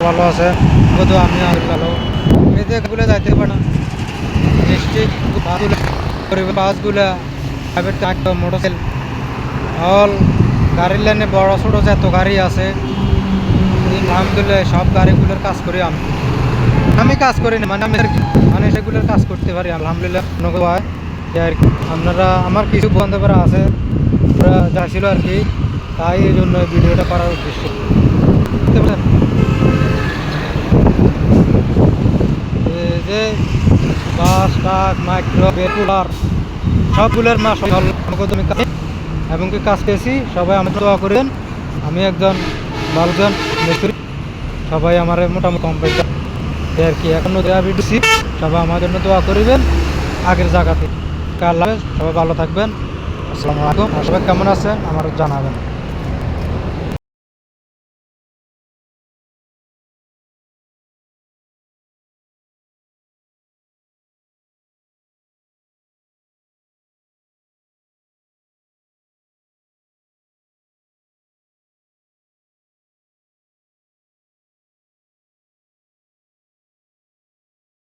ভালো আছে, কিন্তু আমি আর ভালো এদেরগুলো যাইতে পারে না। ডিস্ট্রিক্ট বাসগুলা প্রাইভেট মোটরসাইকেল অল গাড়ির লাইনে বড় ছোট যত গাড়ি আছে আলহামদুলিল্লাহ সব গাড়িগুলোর কাজ করি আমি কাজ করি না, মানে সেগুলোর কাজ করতে পারি আলহামদুলিল্লাহ। হয় আর কি আপনারা আমার কিছু বান্ধবরা আছে ওরা যাচ্ছিল আর কি, তাই এই জন্য ভিডিওটা করার উদ্দেশ্য। বুঝতে পারছেন যে বাস ট্রাক মাইক্রো কুলার সবগুলোর মাস এবং কি কাজ পেয়েছি। সবাই আমার দোয়া করেন, আমি একজন ভালোজন মিস্ত্রি, সবাই আমার মোটামুটি কম পয়সা আর কি এখনও দেওয়া ভিডিওছি। সবাই আমার জন্য দোয়া করিবেন আগের জায়গাতে। সবাই ভালো থাকবেন। আসসালামু আলাইকুম। সবাই কেমন আছেন আমার জানাবেন।